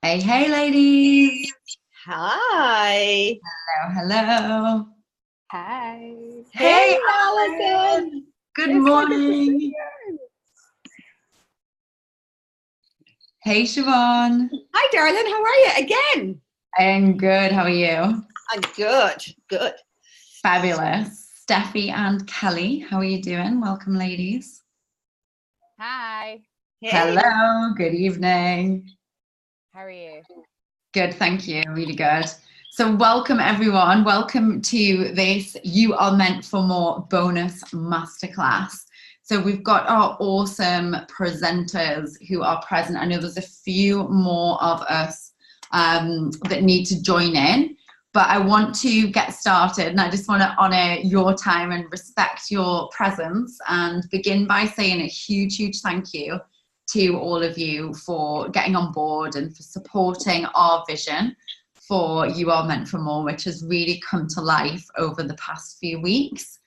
Hey, hey, ladies. Hi. Hello. Hi. Hey, Hey, Alison. Alison. Good It's so good to see morning. you. Hey, Siobhan. Hi, darling. How are you again? I'm good. How are you? I'm good. Good. Fabulous. Steffi and Kelly, how are you doing? Welcome, ladies. Hi. Hey. Hello. Good evening. How are you? Good, thank you. Really good. So welcome, everyone. Welcome to this You Are Meant for More bonus masterclass. So we've got our awesome presenters who are present. I know there's a few more of us that need to join in, but I want to get started, and I just want to honor your time and respect your presence and begin by saying a huge, huge thank you to all of you for getting on board and for supporting our vision for You Are Meant for More, which has really come to life over the past few weeks.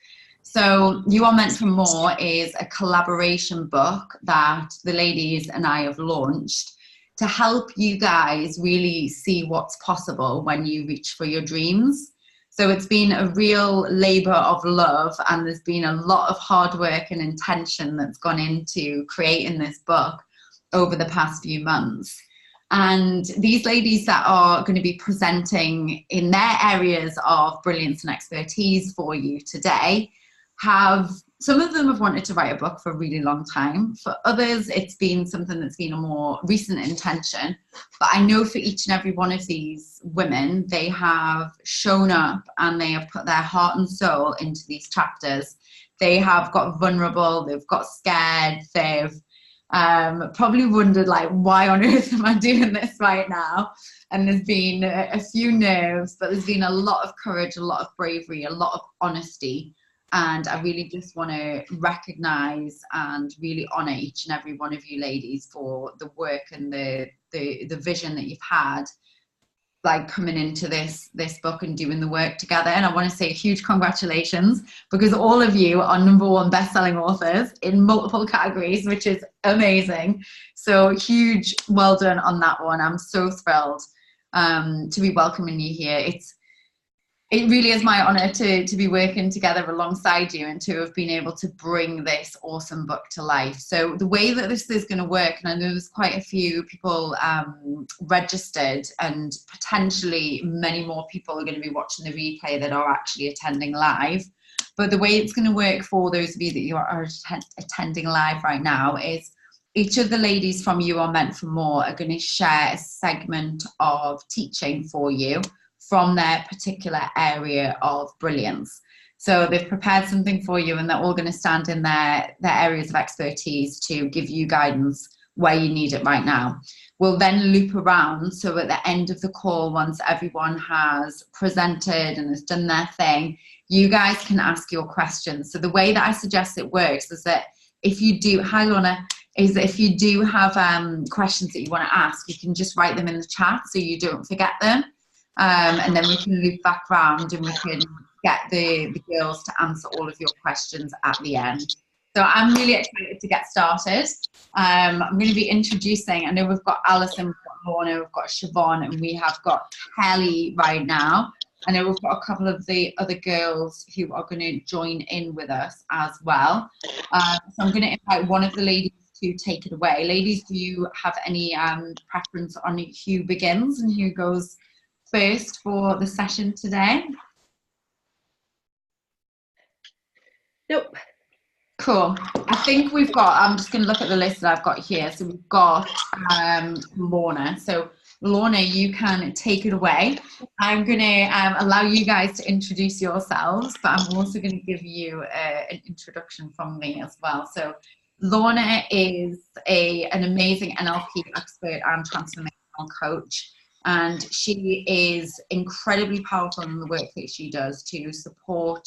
So You Are Meant for More is a collaboration book that the ladies and I have launched to help you guys really see what's possible when you reach for your dreams. So it's been a real labor of love, and there's been a lot of hard work and intention that's gone into creating this book over the past few months. And these ladies that are going to be presenting in their areas of brilliance and expertise for you today some of them have wanted to write a book for a really long time. For others, it's been something that's been a more recent intention. But I know for each and every one of these women, they have shown up and they have put their heart and soul into these chapters. They have got vulnerable, they've got scared, they've probably wondered, like, why on earth am I doing this right now? And there's been a few nerves, but there's been a lot of courage, a lot of bravery, a lot of honesty. And I really just want to recognize and really honor each and every one of you ladies for the work and the vision that you've had, like coming into this book and doing the work together. And I want to say a huge congratulations, because all of you are #1 best-selling authors in multiple categories, which is amazing. So huge well done on that one. I'm so thrilled to be welcoming you here. It really is my honor to be working together alongside you and to have been able to bring this awesome book to life. So the way that this is going to work, and I know there's quite a few people registered, and potentially many more people are going to be watching the replay that are actually attending live. But the way it's going to work for those of you that you are attending live right now is each of the ladies from You Are Meant for More are going to share a segment of teaching for you from their particular area of brilliance. So they've prepared something for you, and they're all going to stand in their areas of expertise to give you guidance where you need it right now. We'll then loop around, so at the end of the call, once everyone has presented and has done their thing, you guys can ask your questions. So the way that I suggest it works is that if you do, hi Lorna, is that if you do have questions that you want to ask, you can just write them in the chat so you don't forget them. And then we can loop back round and we can get the girls to answer all of your questions at the end. So I'm really excited to get started. I'm going to be introducing, I know we've got Alison, we've got Lorna, we've got Siobhan, and we have got Kelly right now. I know we've got a couple of the other girls who are going to join in with us as well. So I'm going to invite one of the ladies to take it away. Ladies, do you have any preference on who begins and who goes first for the session today? Nope. Cool. I think we've got, I'm just going to look at the list that I've got here. So we've got Lorna. So Lorna, you can take it away. I'm going to allow you guys to introduce yourselves, but I'm also going to give you an introduction from me as well. So Lorna is an amazing NLP expert and transformational coach. And she is incredibly powerful in the work that she does to support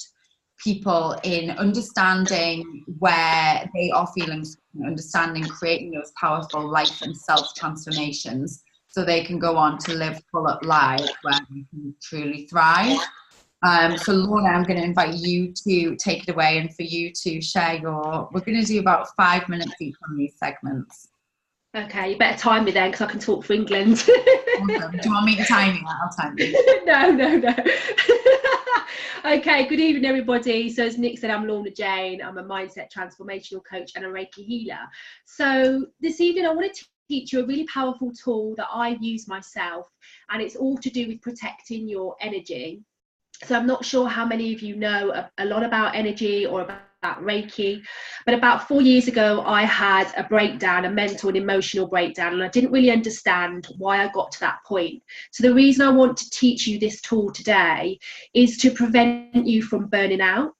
people in understanding where they are feeling, understanding, creating those powerful life and self transformations so they can go on to live full up lives where they can truly thrive. So Lorna, I'm going to invite you to take it away and for you to share we're going to do about 5 minutes each on these segments. Okay, you better time me then, because I can talk for England. Awesome. Do you want me to time you? I'll time you. No. Okay, good evening, everybody. So as Nick said, I'm Lorna Jane. I'm a mindset transformational coach and a Reiki healer. So this evening, I want to teach you a really powerful tool that I've used myself, and it's all to do with protecting your energy. So I'm not sure how many of you know a lot about energy or about Reiki, but about 4 years ago, I had a breakdown, a mental and emotional breakdown, and I didn't really understand why I got to that point. So the reason I want to teach you this tool today is to prevent you from burning out.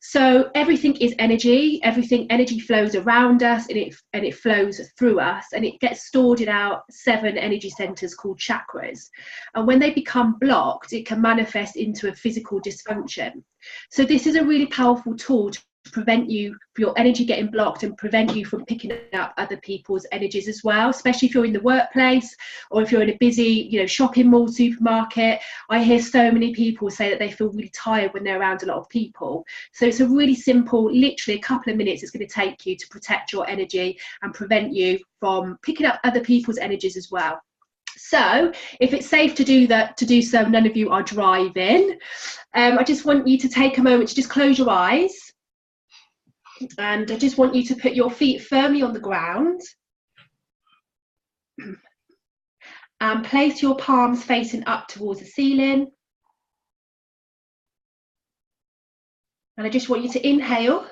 So everything is energy. Energy flows around us, and it flows through us, and it gets stored in our 7 energy centers called chakras. And when they become blocked, it can manifest into a physical dysfunction. So this is a really powerful tool to prevent you for your energy getting blocked and prevent you from picking up other people's energies as well, especially if you're in the workplace or if you're in a busy, shopping mall, supermarket. I hear so many people say that they feel really tired when they're around a lot of people. So it's a really simple, literally a couple of minutes it's going to take you to protect your energy and prevent you from picking up other people's energies as well. So if it's safe to do so, none of you are driving. I just want you to take a moment to just close your eyes. And I just want you to put your feet firmly on the ground and place your palms facing up towards the ceiling. And I just want you to inhale.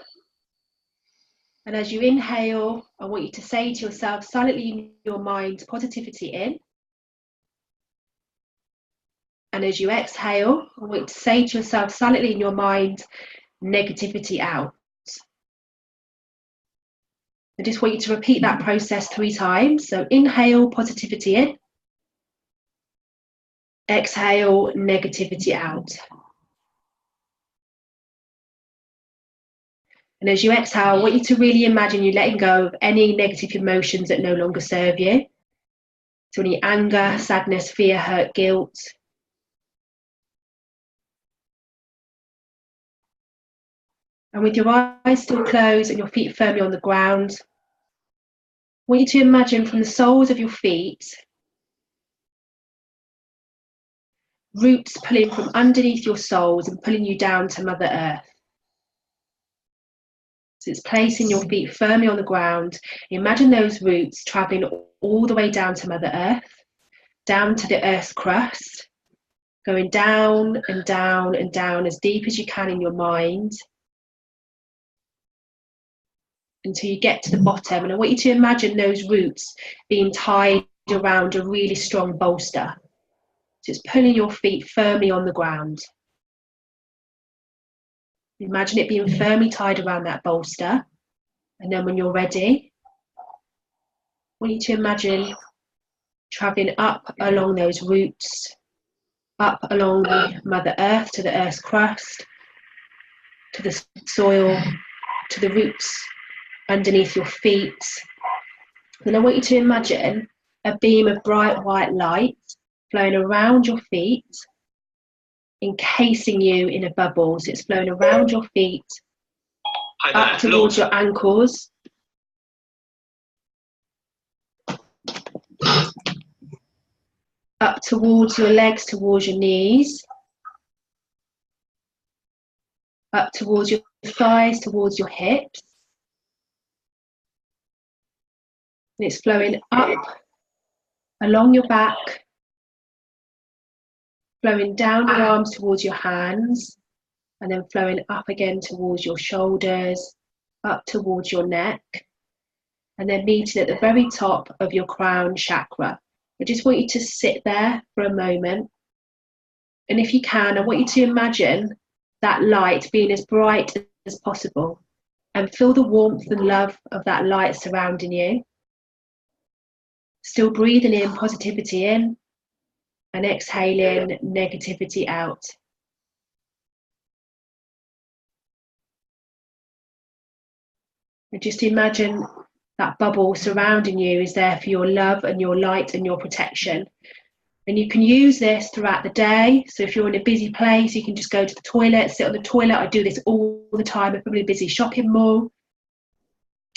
And as you inhale, I want you to say to yourself silently in your mind, positivity in. And as you exhale, I want you to say to yourself silently in your mind, negativity out. I just want you to repeat that process 3 times. So inhale, positivity in. Exhale, negativity out. And as you exhale, I want you to really imagine you letting go of any negative emotions that no longer serve you. So any anger, sadness, fear, hurt, guilt. And with your eyes still closed and your feet firmly on the ground, I want you to imagine from the soles of your feet, roots pulling from underneath your soles and pulling you down to Mother Earth. So it's placing your feet firmly on the ground. Imagine those roots traveling all the way down to Mother Earth, down to the Earth's crust, going down and down and down as deep as you can in your mind until you get to the bottom. And I want you to imagine those roots being tied around a really strong bolster. So it's pulling your feet firmly on the ground. Imagine it being firmly tied around that bolster. And then when you're ready, I want you to imagine traveling up along those roots, up along the Mother Earth, to the Earth's crust, to the soil, to the roots underneath your feet. Then I want you to imagine a beam of bright white light flowing around your feet, encasing you in a bubble. So it's flowing around your feet, up towards your ankles, up towards your legs, towards your knees, up towards your thighs, towards your hips. And it's flowing up along your back, flowing down your arms towards your hands, and then flowing up again towards your shoulders, up towards your neck, and then meeting at the very top of your crown chakra. I just want you to sit there for a moment. And if you can, I want you to imagine that light being as bright as possible and feel the warmth and love of that light surrounding you. Still breathing in positivity in and exhaling negativity out. And just imagine that bubble surrounding you is there for your love and your light and your protection. And you can use this throughout the day. So if you're in a busy place, you can just go to the toilet, sit on the toilet. I do this all the time if I'm in a busy shopping mall.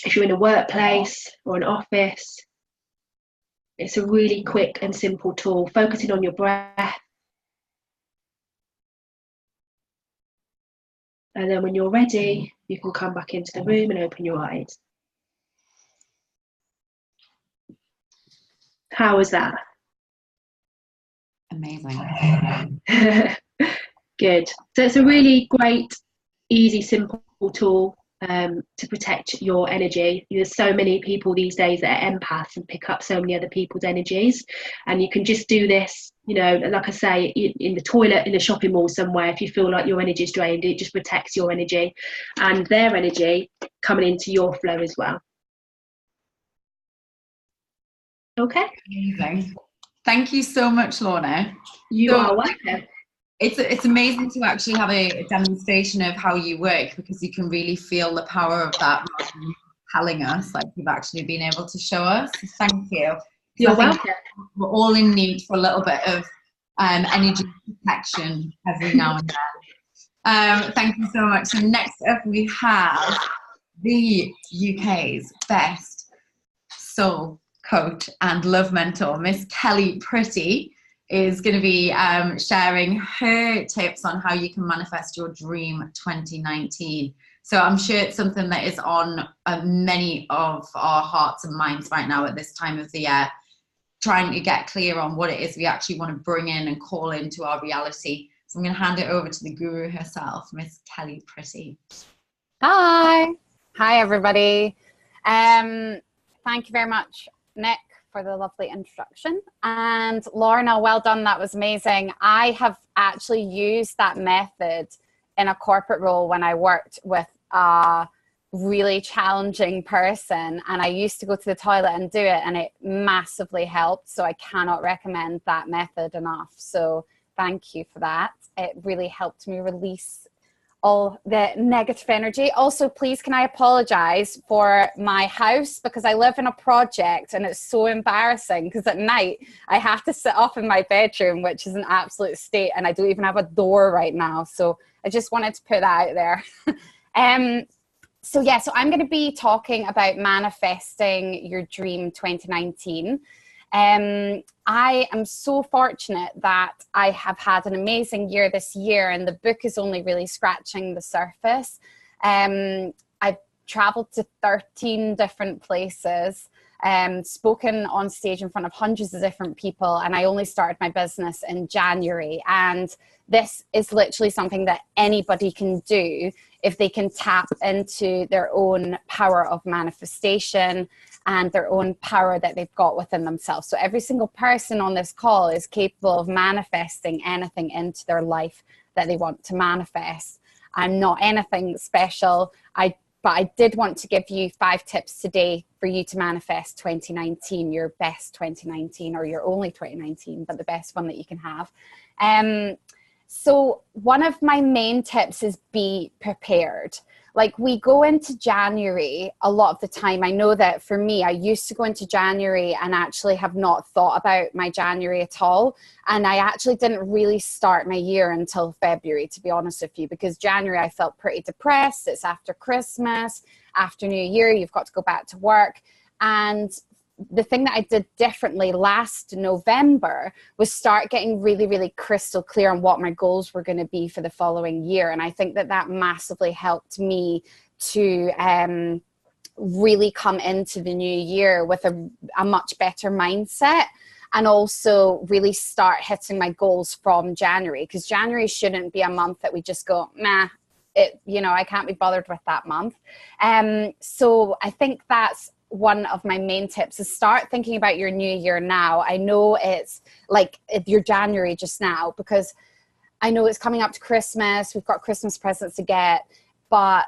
If you're in a workplace or an office, It's a really quick and simple tool, focusing on your breath. And then when you're ready, you can come back into the room and open your eyes. How was that? Amazing. Good. So it's a really great, easy, simple tool to protect your energy. There's so many people these days that are empaths and pick up so many other people's energies, and you can just do this, you know, like I say, in the toilet, in a shopping mall somewhere. If you feel like your energy is drained, it just protects your energy and their energy coming into your flow as well. Okay. Amazing. Thank you so much, Lorna. You are welcome. It's amazing to actually have a demonstration of how you work, because you can really feel the power of that rather than telling us, like you've actually been able to show us. So thank you. You're welcome. We're all in need for a little bit of energy protection every now and then. Thank you so much. So next up we have the UK's best soul coach and love mentor, Miss Kelly Pretty, is going to be sharing her tips on how you can manifest your dream 2019. So I'm sure it's something that is on many of our hearts and minds right now at this time of the year, trying to get clear on what it is we actually want to bring in and call into our reality. So I'm going to hand it over to the guru herself, Miss Kelly Pretty. Hi everybody. Thank you very much, Nick, for the lovely introduction, and Lorna, well done, that was amazing. I have actually used that method in a corporate role when I worked with a really challenging person, and I used to go to the toilet and do it, and it massively helped. So I cannot recommend that method enough. So thank you for that. It really helped me release all the negative energy. Also, please, can I apologize for my house, because I live in a project and it's so embarrassing, because at night I have to sit up in my bedroom, which is an absolute state, and I don't even have a door right now. So I just wanted to put that out there. So I'm going to be talking about manifesting your dream 2019. I am so fortunate that I have had an amazing year this year, and the book is only really scratching the surface. I've traveled to 13 different places, spoken on stage in front of hundreds of different people, and I only started my business in January. And this is literally something that anybody can do if they can tap into their own power of manifestation and their own power that they've got within themselves. So every single person on this call is capable of manifesting anything into their life that they want to manifest. I'm not anything special, but I did want to give you 5 tips today for you to manifest 2019, your best 2019, or your only 2019, but the best one that you can have. So one of my main tips is be prepared. Like, we go into January a lot of the time. I know that for me, I used to go into January and actually have not thought about my January at all. And I actually didn't really start my year until February, to be honest with you, because January I felt pretty depressed. It's after Christmas, after New Year, you've got to go back to work. And the thing that I did differently last November was start getting really, really crystal clear on what my goals were going to be for the following year. And I think that that massively helped me to really come into the new year with a much better mindset, and also really start hitting my goals from January, because January shouldn't be a month that we just go, nah, I can't be bothered with that month. So I think that's one of my main tips, is start thinking about your new year now. I know it's like your January just now, because I know it's coming up to Christmas. We've got Christmas presents to get, but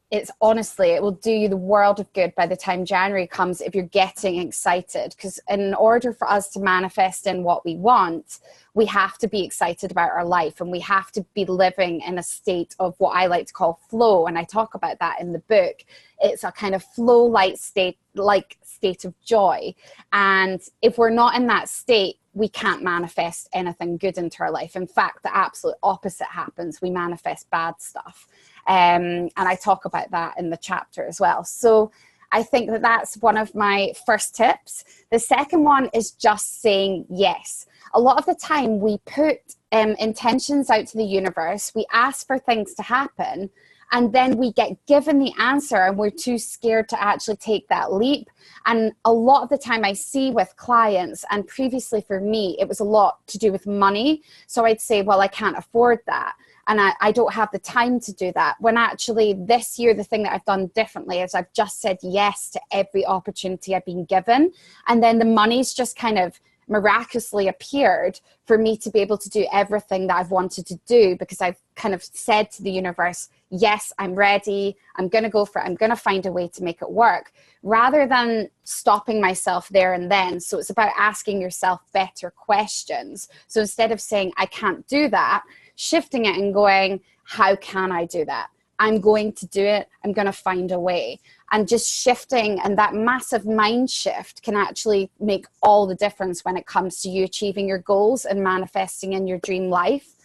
it's honestly, it will do you the world of good by the time January comes if you're getting excited. Because in order for us to manifest in what we want, we have to be excited about our life, and we have to be living in a state of what I like to call flow. And I talk about that in the book. It's a kind of flow like state of joy. And if we're not in that state, we can't manifest anything good into our life. In fact, the absolute opposite happens. We manifest bad stuff. And I talk about that in the chapter as well. So I think that that's one of my first tips. The second one is just saying yes. A lot of the time we put intentions out to the universe, we ask for things to happen, and then we get given the answer and we're too scared to actually take that leap. And a lot of the time I see with clients, and previously for me, it was a lot to do with money. So I'd say, well, I can't afford that. And I don't have the time to do that. When actually this year, the thing that I've done differently is I've just said yes to every opportunity I've been given. And then the money's just kind of miraculously appeared for me to be able to do everything that I've wanted to do, because I've kind of said to the universe, yes, I'm ready. I'm going to go for it. I'm going to find a way to make it work, rather than stopping myself there and then. So it's about asking yourself better questions. So instead of saying, I can't do that, shifting it and going, how can I do that? I'm going to do it. I'm going to find a way. And just shifting, and that massive mind shift can actually make all the difference when it comes to you achieving your goals and manifesting in your dream life.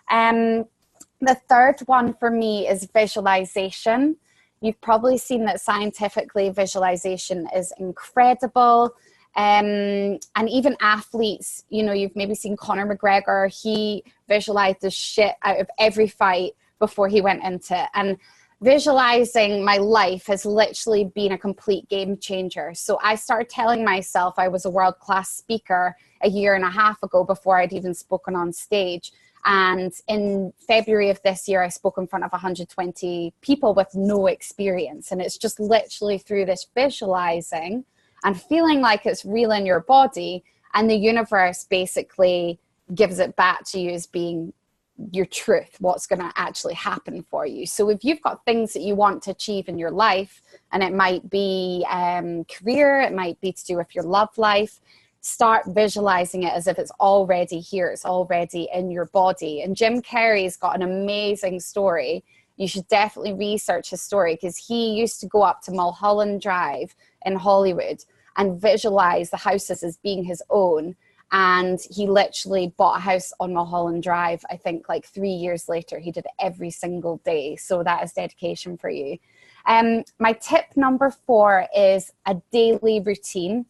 The third one for me is visualization. You've probably seen that scientifically visualization is incredible. And even athletes, you know, you've maybe seen Conor McGregor, he visualized the shit out of every fight before he went into it. And visualizing my life has literally been a complete game changer. So I started telling myself I was a world-class speaker a year and a half ago before I'd even spoken on stage. And in February of this year, I spoke in front of 120 people with no experience. And it's just literally through this visualizing and feeling like it's real in your body, and the universe basically gives it back to you as being your truth, what's going to actually happen for you. So if you've got things that you want to achieve in your life, and it might be career, it might be to do with your love life, start visualizing it as if it's already here, it's already in your body. And Jim Carrey's got an amazing story. You should definitely research his story, because he used to go up to Mulholland Drive in Hollywood and visualize the houses as being his own. And he literally bought a house on Mulholland Drive, I think like 3 years later. He did it every single day. So that is dedication for you. My tip number 4 is a daily routine.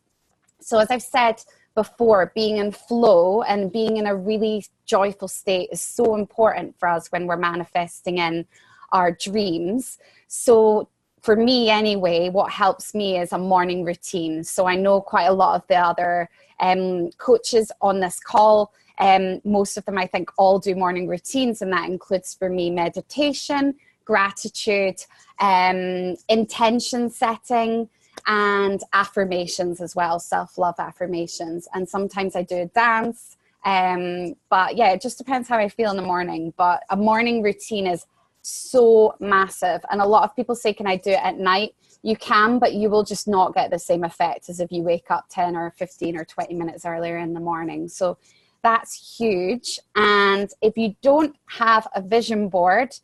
So as I've said before, being in flow and being in a really joyful state is so important for us when we're manifesting in our dreams. So for me anyway, what helps me is a morning routine. So I know quite a lot of the other coaches on this call, most of them I think all do morning routines, and that includes for me meditation, gratitude, intention setting, and affirmations as well, self-love affirmations. And sometimes I do a dance, but yeah, it just depends how I feel in the morning. But a morning routine is so massive. And a lot of people say, can I do it at night? You can, but you will just not get the same effect as if you wake up 10 or 15 or 20 minutes earlier in the morning. So that's huge. And if you don't have a vision board,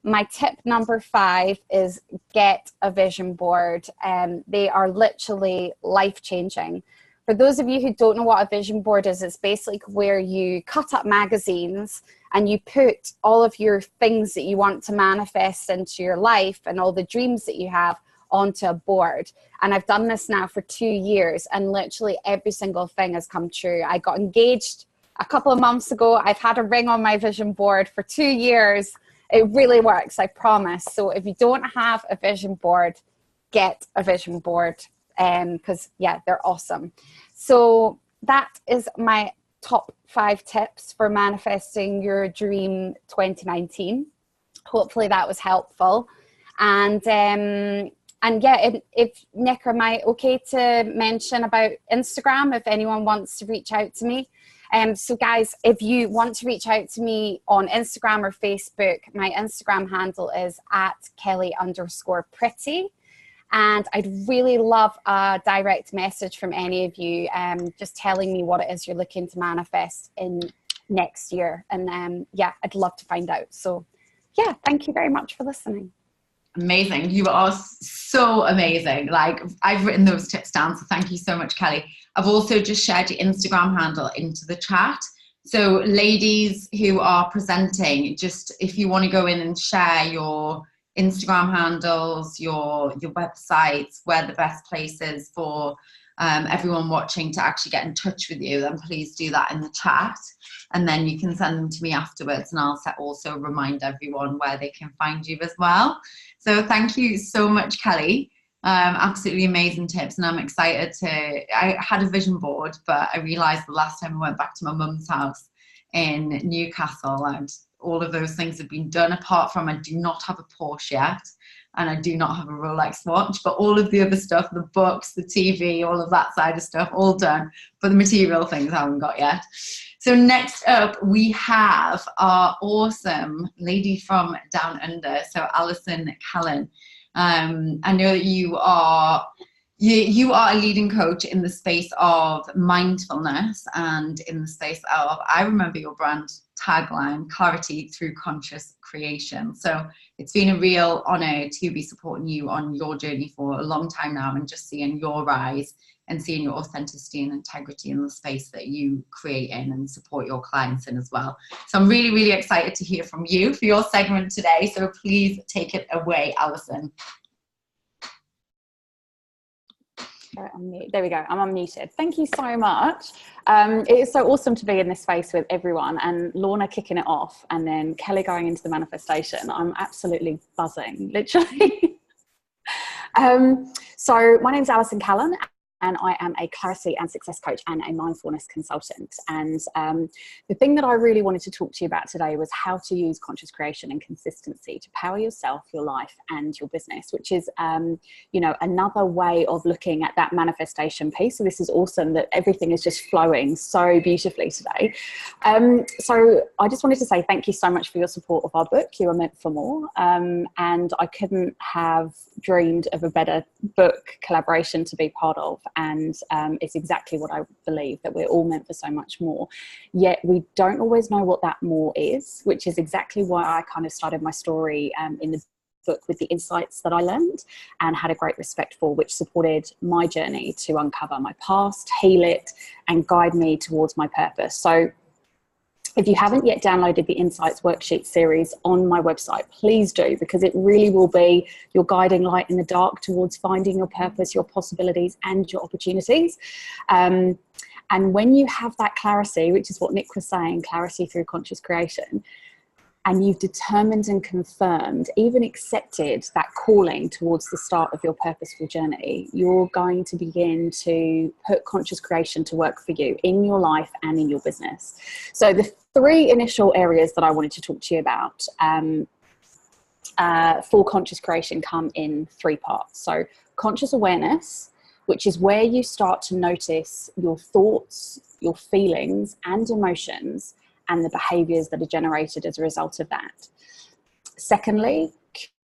my tip number 5 is get a vision board. They are literally life-changing. For those of you who don't know what a vision board is, it's basically where you cut up magazines and you put all of your things that you want to manifest into your life and all the dreams that you have onto a board. And I've done this now for 2 years, and literally every single thing has come true. I got engaged a couple of months ago. I've had a ring on my vision board for 2 years. It really works, I promise. So if you don't have a vision board, get a vision board, because yeah, they're awesome. So that is my top 5 tips for manifesting your dream 2019. Hopefully that was helpful. And yeah, if Nick, am I okay to mention about Instagram if anyone wants to reach out to me? So guys, if you want to reach out to me on Instagram or Facebook, my Instagram handle is @Kelly_pretty. And I'd really love a direct message from any of you, just telling me what it is you're looking to manifest in next year. And yeah, I'd love to find out. So yeah, thank you very much for listening. Amazing. You are so amazing. Like, I've written those tips down, so thank you so much, Kelly. I've also just shared your Instagram handle into the chat. So ladies who are presenting, just if you want to go in and share your Instagram handles, your websites, where the best places for everyone watching to actually get in touch with you, then please do that in the chat. And then you can send them to me afterwards, and I'll also remind everyone where they can find you as well. So thank you so much, Kelly. Absolutely amazing tips, and I'm excited I had a vision board, but I realized the last time I went back to my mum's house in Newcastle, and all of those things have been done, apart from I do not have a Porsche yet, and I do not have a Rolex watch, but all of the other stuff, the books, the TV, all of that side of stuff, all done, but the material things I haven't got yet. So next up, we have our awesome lady from Down Under, so Alison Callan. I know that you are a leading coach in the space of mindfulness, and in the space of, I remember your brand tagline, clarity through conscious creation. So it's been a real honor to be supporting you on your journey for a long time now, and just seeing your rise and seeing your authenticity and integrity in the space that you create in and support your clients in as well. So I'm really, really excited to hear from you for your segment today. So please take it away, Alison. There we go. I'm unmuted. Thank you so much. It is so awesome to be in this space with everyone, and Lorna kicking it off, and then Kelly going into the manifestation. I'm absolutely buzzing, literally. So my name's Alison Callan, and I am a clarity and success coach and a mindfulness consultant. And the thing that I really wanted to talk to you about today was how to use conscious creation and consistency to power yourself, your life, and your business, which is, you know, another way of looking at that manifestation piece. So this is awesome that everything is just flowing so beautifully today. So I just wanted to say thank you so much for your support of our book, You Are Meant for More. And I couldn't have dreamed of a better book collaboration to be part of. And it's exactly what I believe, that we're all meant for so much more, yet we don't always know what that more is, which is exactly why I kind of started my story in the book with the insights that I learned and had a great respect for, which supported my journey to uncover my past, heal it, and guide me towards my purpose. So if you haven't yet downloaded the Insights Worksheet series on my website, please do, because it really will be your guiding light in the dark towards finding your purpose, your possibilities, and your opportunities. And when you have that clarity, which is what Nick was saying, clarity through conscious creation, and you've determined and confirmed, even accepted that calling towards the start of your purposeful journey, you're going to begin to put conscious creation to work for you in your life and in your business. So the three initial areas that I wanted to talk to you about for conscious creation come in three parts. So conscious awareness, which is where you start to notice your thoughts, your feelings and emotions, and the behaviors that are generated as a result of that. Secondly,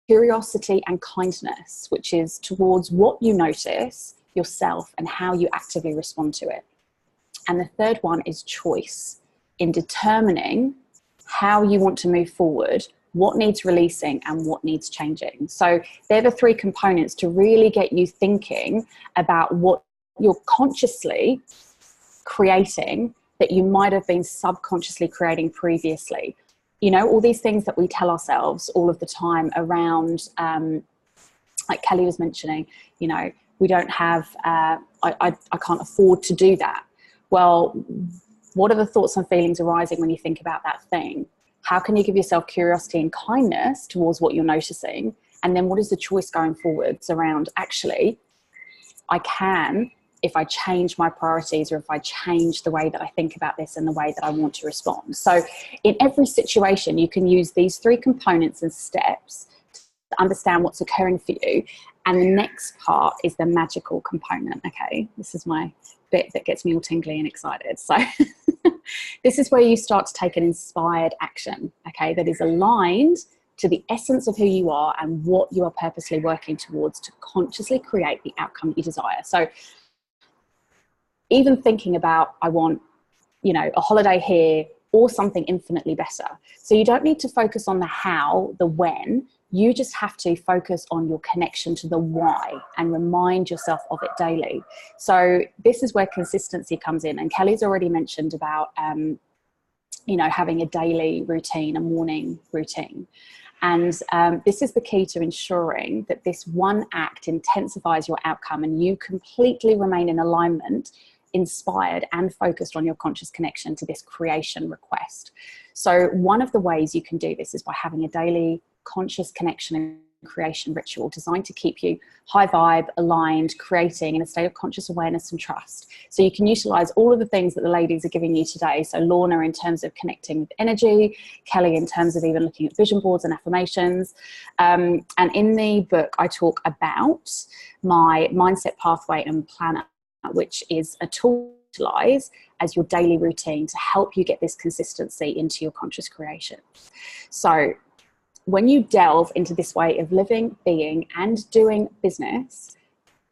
curiosity and kindness, which is towards what you notice yourself and how you actively respond to it. And the third one is choice, in determining how you want to move forward, what needs releasing and what needs changing. So they're the three components to really get you thinking about what you're consciously creating that you might have been subconsciously creating previously. You know, all these things that we tell ourselves all of the time around, like Kelly was mentioning, you know, we don't have, I can't afford to do that. Well, what are the thoughts and feelings arising when you think about that thing? How can you give yourself curiosity and kindness towards what you're noticing? And then what is the choice going forwards around, actually, I can, if I change my priorities or if I change the way that I think about this and the way that I want to respond. So in every situation, you can use these three components and steps to understand what's occurring for you. And the next part is the magical component. Okay, this is my bit that gets me all tingly and excited. So this is where you start to take an inspired action, okay, that is aligned to the essence of who you are and what you are purposely working towards to consciously create the outcome that you desire. So even thinking about, I want, you know, a holiday here or something infinitely better. So you don't need to focus on the how, the when, you just have to focus on your connection to the why and remind yourself of it daily. So this is where consistency comes in. And Kelly's already mentioned about, you know, having a daily routine, a morning routine. And this is the key to ensuring that this one act intensifies your outcome and you completely remain in alignment, inspired and focused on your conscious connection to this creation request. So one of the ways you can do this is by having a daily conscious connection and creation ritual designed to keep you high vibe, aligned, creating in a state of conscious awareness and trust. So you can utilize all of the things that the ladies are giving you today. So Lorna in terms of connecting with energy, Kelly in terms of even looking at vision boards and affirmations. And in the book, I talk about my mindset pathway and planner, which is a tool to utilize as your daily routine to help you get this consistency into your conscious creation. So when you delve into this way of living, being, and doing business,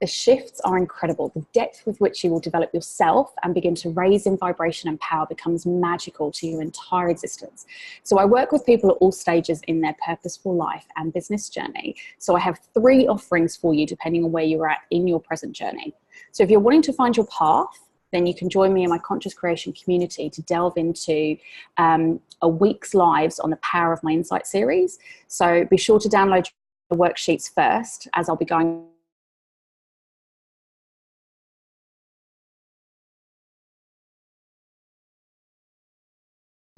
the shifts are incredible. The depth with which you will develop yourself and begin to raise in vibration and power becomes magical to your entire existence. So I work with people at all stages in their purposeful life and business journey. So I have 3 offerings for you depending on where you're at in your present journey. So if you're wanting to find your path, then you can join me in my Conscious Creation community to delve into a week's lives on the Power of My Insight series. So be sure to download the worksheets first, as I'll be going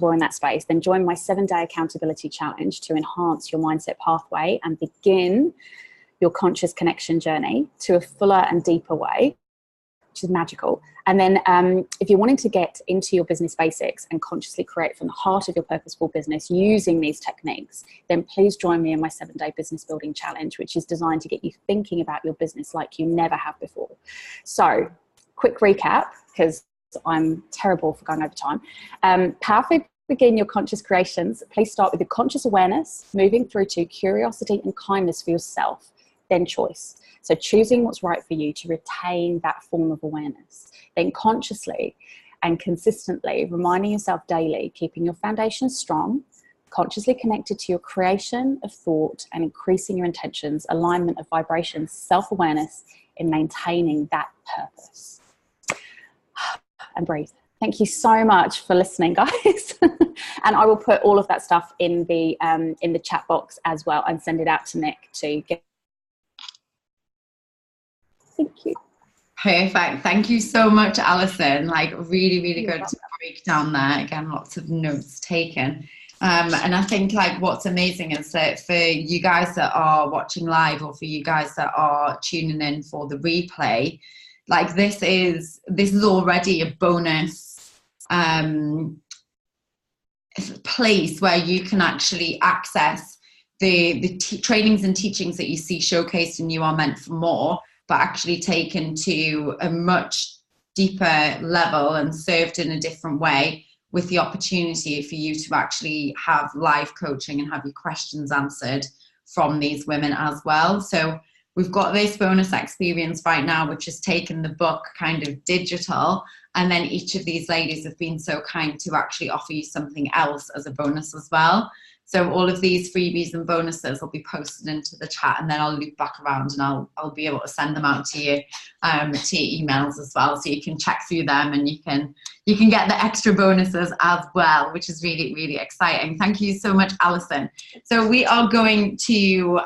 more in that space. Then join my 7-day accountability challenge to enhance your mindset pathway and begin your conscious connection journey to a fuller and deeper way, which is magical. And then if you're wanting to get into your business basics and consciously create from the heart of your purposeful business using these techniques, then please join me in my 7-day business building challenge, which is designed to get you thinking about your business like you never have before. So quick recap, because I'm terrible for going over time. Powerfully begin your conscious creations. Please start with your conscious awareness, moving through to curiosity and kindness for yourself, then choice. So choosing what's right for you to retain that form of awareness. Then consciously and consistently reminding yourself daily, keeping your foundation strong, consciously connected to your creation of thought and increasing your intentions, alignment of vibrations, self-awareness in maintaining that purpose. And breathe. Thank you so much for listening, guys. And I will put all of that stuff in the chat box as well and send it out to Nick to get. Thank you. Perfect. Thank you so much, Alison. Like really, really good breakdown there. Again, lots of notes taken. And I think like what's amazing is that for you guys that are watching live or for you guys that are tuning in for the replay, like this is already a bonus place where you can actually access the trainings and teachings that you see showcased in You Are Meant for More, but actually taken to a much deeper level and served in a different way, with the opportunity for you to actually have live coaching and have your questions answered from these women as well. So we've got this bonus experience right now, which has taken the book kind of digital. And then each of these ladies have been so kind to actually offer you something else as a bonus as well. So all of these freebies and bonuses will be posted into the chat, and then I'll loop back around and I'll be able to send them out to you, to your emails as well, so you can check through them and you can get the extra bonuses as well, which is really, really exciting. Thank you so much, Alison. So we are going to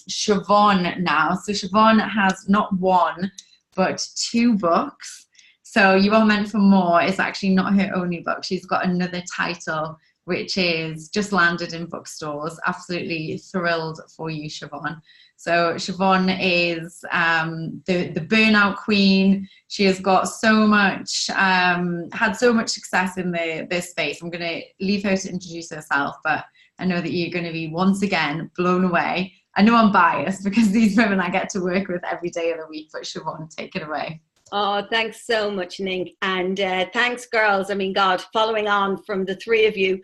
Siobhan now. So Siobhan has not 1, but 2 books. So You Are Meant for More is actually not her only book. She's got another title, which is just landed in bookstores. Absolutely thrilled for you, Siobhan. So Siobhan is the burnout queen. She has got so much, had so much success in this space. I'm gonna leave her to introduce herself, but I know that you're gonna be once again blown away. I know I'm biased because these women I get to work with every day of the week, but Siobhan, take it away. Oh, thanks so much, Ning. And thanks, girls. I mean, God, following on from the 3 of you,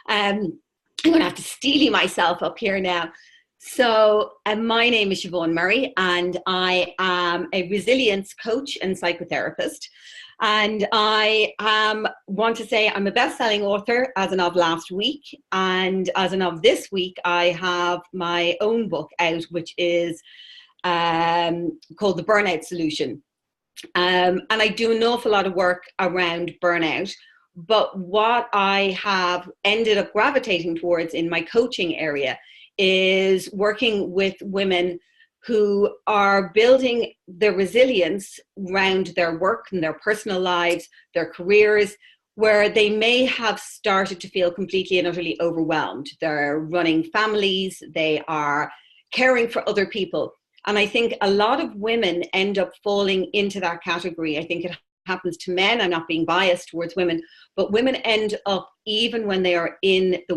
I'm going to have to steely myself up here now. So my name is Siobhan Murray, and I am a resilience coach and psychotherapist. And I want to say I'm a best-selling author as of last week. And as of this week, I have my own book out, which is called The Burnout Solution. And I do an awful lot of work around burnout, but what I have ended up gravitating towards in my coaching area is working with women who are building their resilience around their work and their personal lives, their careers, where they may have started to feel completely and utterly overwhelmed. They're running families, they are caring for other people. And I think a lot of women end up falling into that category. I think it happens to men. I'm not being biased towards women, but women end up, even when they are in the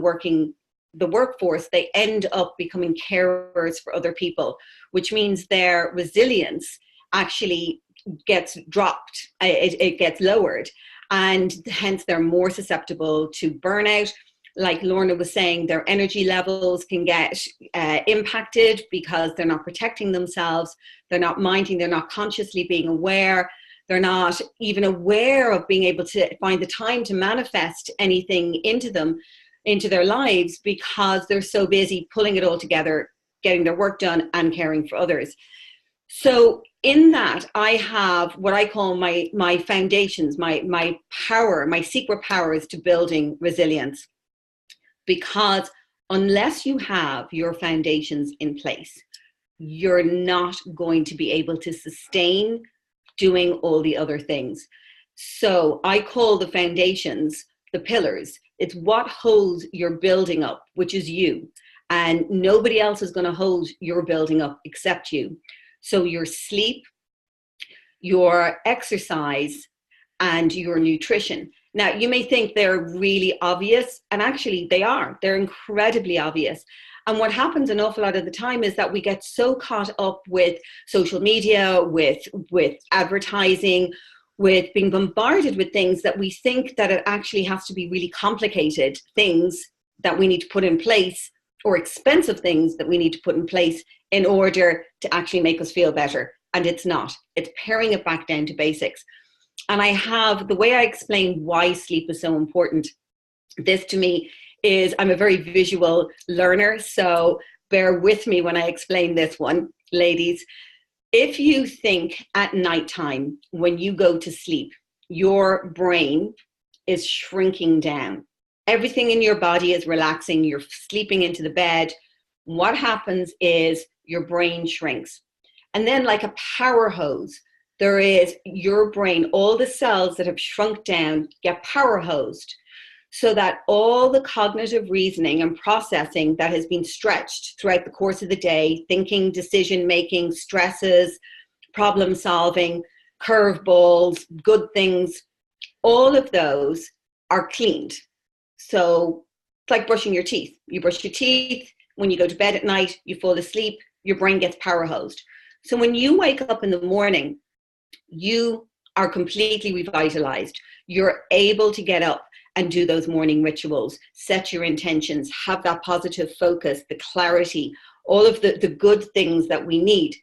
workforce, they end up becoming carers for other people, which means their resilience actually gets dropped, it gets lowered, and hence they're more susceptible to burnout. Like Lorna was saying, their energy levels can get impacted because they're not protecting themselves, they're not minding, they're not consciously being aware, they're not even aware of being able to find the time to manifest anything into their lives, because they're so busy pulling it all together, getting their work done and caring for others. So in that, I have what I call my foundations, my power, my secret powers to building resilience. Because unless you have your foundations in place, you're not going to be able to sustain doing all the other things. So I call the foundations the pillars. It's what holds your building up, which is you. And nobody else is going to hold your building up except you. So your sleep, your exercise, and your nutrition. Now, you may think they're really obvious, and actually they are. They're incredibly obvious. And what happens an awful lot of the time is that we get so caught up with social media, with advertising, with being bombarded with things, that we think that it actually has to be really complicated things that we need to put in place, or expensive things that we need to put in place in order to actually make us feel better. And it's not. It's paring it back down to basics. And I have, the way I explain why sleep is so important, this to me is, I'm a very visual learner, so bear with me when I explain this one, ladies. If you think at nighttime, when you go to sleep, your brain is shrinking down. Everything in your body is relaxing. You're sleeping into the bed. What happens is your brain shrinks. And then, like a power hose, there is your brain, all the cells that have shrunk down get power hosed, so that all the cognitive reasoning and processing that has been stretched throughout the course of the day, thinking, decision making, stresses, problem solving, curveballs, good things, all of those are cleaned. So it's like brushing your teeth. You brush your teeth, when you go to bed at night, you fall asleep, your brain gets power hosed. So when you wake up in the morning, you are completely revitalized. You're able to get up and do those morning rituals, set your intentions, have that positive focus, the clarity, all of the good things that we need.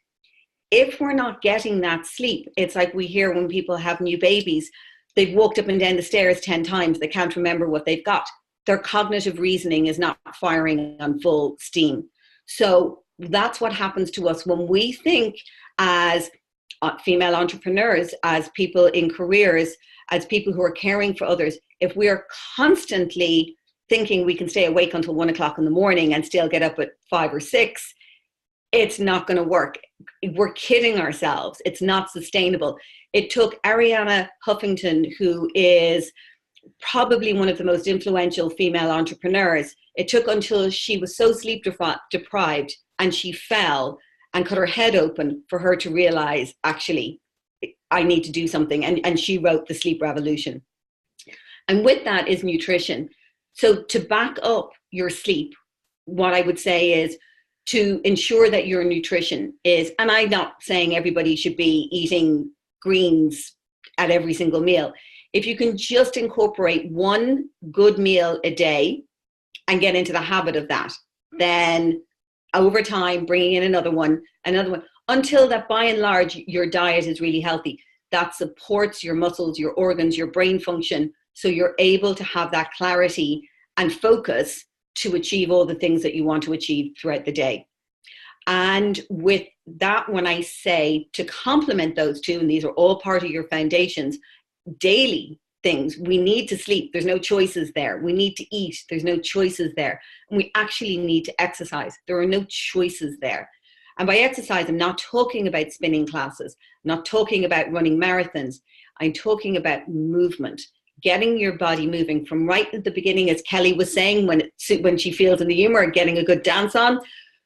If we're not getting that sleep, it's like we hear when people have new babies, they've walked up and down the stairs 10 times, they can't remember what they've got. Their cognitive reasoning is not firing on full steam. So that's what happens to us when we think as female entrepreneurs, as people in careers, as people who are caring for others. If we are constantly thinking we can stay awake until 1 o'clock in the morning and still get up at 5 or 6, it's not going to work. We're kidding ourselves. It's not sustainable. It took Arianna Huffington, who is probably one of the most influential female entrepreneurs, it took until she was so sleep deprived and she fell and cut her head open for her to realize, actually, I need to do something. And she wrote The Sleep Revolution. And with that is nutrition. So to back up your sleep, what I would say is to ensure that your nutrition is, and I'm not saying everybody should be eating greens at every single meal. If you can just incorporate one good meal a day and get into the habit of that, then over time, bringing in another one, until that by and large, your diet is really healthy. That supports your muscles, your organs, your brain function. So you're able to have that clarity and focus to achieve all the things that you want to achieve throughout the day. And with that, when I say to complement those two, and these are all part of your foundations, daily things. We need to sleep. There's no choices there. We need to eat. There's no choices there. And we actually need to exercise. There are no choices there. And by exercise, I'm not talking about spinning classes. I'm not talking about running marathons. I'm talking about movement, getting your body moving from right at the beginning, as Kelly was saying, when she feels in the humor, getting a good dance on,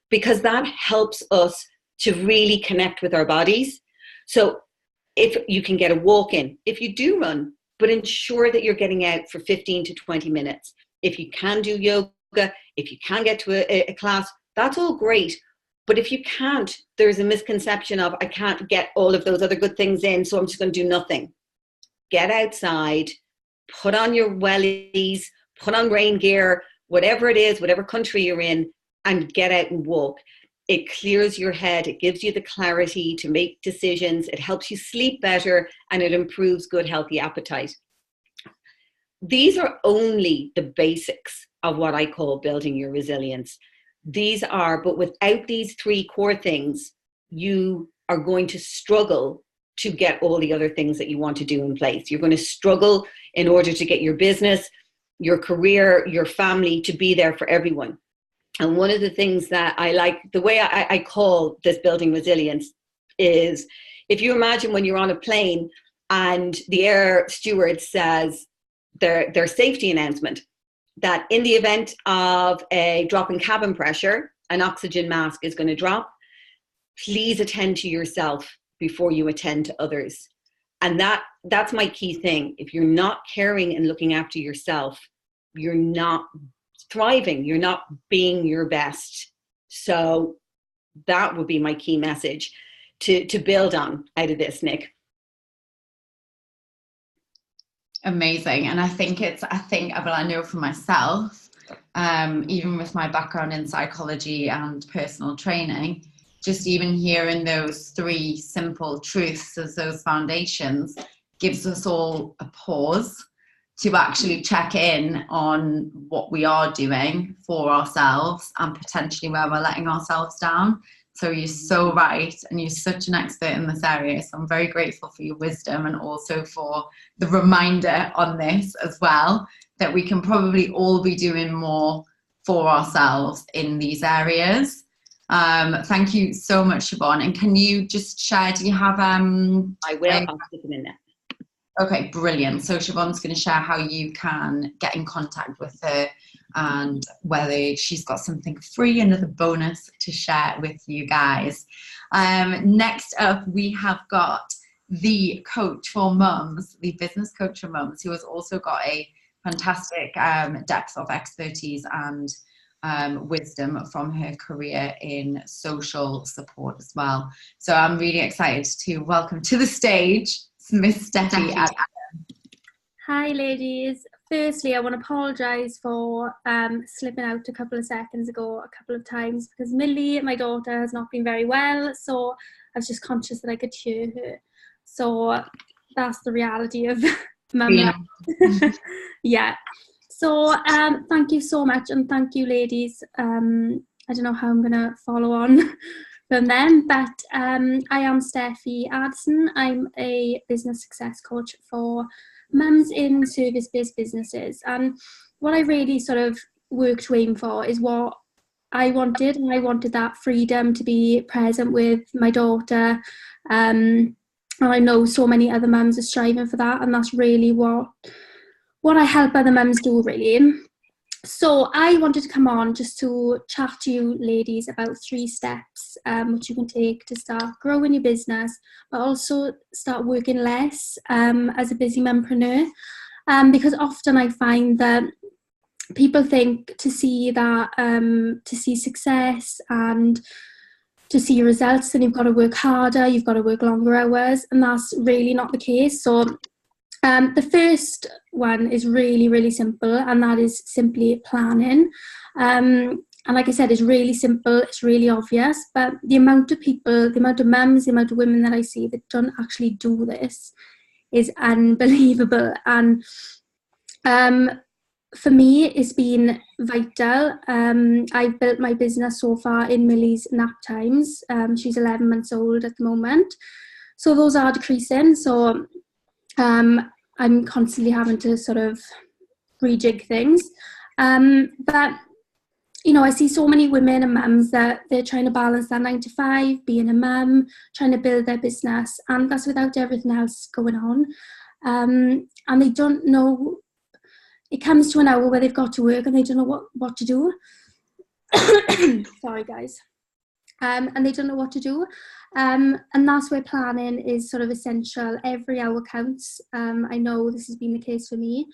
because that helps us to really connect with our bodies. So if you can get a walk in, if you do run, but ensure that you're getting out for 15 to 20 minutes. If you can do yoga, if you can get to a class, that's all great. But if you can't, there's a misconception of, I can't get all of those other good things in, so I'm just going to do nothing. Get outside, put on your wellies, put on rain gear, whatever it is, whatever country you're in, and get out and walk. It clears your head. It gives you the clarity to make decisions. It helps you sleep better, and it improves good, healthy appetite. These are only the basics of what I call building your resilience. But without these 3 core things, you are going to struggle to get all the other things that you want to do in place. You're going to struggle in order to get your business, your career, your family to be there for everyone. And one of the things that I like, the way I call this building resilience, is if you imagine when you're on a plane and the air steward says their safety announcement, that in the event of a drop in cabin pressure, an oxygen mask is going to drop. Please attend to yourself before you attend to others. And that's my key thing. If you're not caring and looking after yourself, you're not thriving, you're not being your best. So that would be my key message to build on out of this, Nick. Amazing. And I know for myself, even with my background in psychology and personal training, just even hearing those 3 simple truths as those foundations gives us all a pause to actually check in on what we are doing for ourselves and potentially where we're letting ourselves down. So you're so right, and you're such an expert in this area. So I'm very grateful for your wisdom, and also for the reminder on this as well, that we can probably all be doing more for ourselves in these areas. Thank you so much, Siobhan. And can you just share, do you have... I will, I'll stick them in there. Okay, brilliant. So Siobhan's going to share how you can get in contact with her and whether she's got something free, another bonus to share with you guys. Next up, we have got the coach for mums, the business coach for mums, who has also got a fantastic depth of expertise and wisdom from her career in social support as well. So I'm really excited to welcome to the stage Miss Steffi. Hi ladies. Firstly, I want to apologise for slipping out a couple of seconds ago a couple of times, because Millie, my daughter, has not been very well, so I was just conscious that I could hear her. So that's the reality of mum. Yeah. So thank you so much, and thank you ladies. I don't know how I'm going to follow on from them, but I am Steffi Addison. I'm a business success coach for mums in service-based businesses, and what I really sort of worked to aim for is what I wanted, and I wanted that freedom to be present with my daughter, and I know so many other mums are striving for that, and that's really what I help other mums do, really. So I wanted to come on just to chat to you ladies about 3 steps which you can take to start growing your business, but also start working less as a busy mumpreneur. Because often I find that people think to see success and to see results, then you've got to work harder, you've got to work longer hours, and that's really not the case. So the first one is really, really simple, and that is simply planning. And like I said, it's really simple, it's really obvious, but the amount of people, the amount of mums, the amount of women that I see that don't actually do this is unbelievable. And for me, it's been vital. I've built my business so far in Millie's nap times. She's 11 months old at the moment, so those are decreasing. So I'm constantly having to sort of rejig things. But you know, I see so many women and mums that they're trying to balance that 9 to 5, being a mum, trying to build their business, and that's without everything else going on. And they don't know, it comes to an hour where they've got to work and they don't know what to do. Sorry, guys. And they don't know what to do. And that's where planning is sort of essential. Every hour counts. I know this has been the case for me.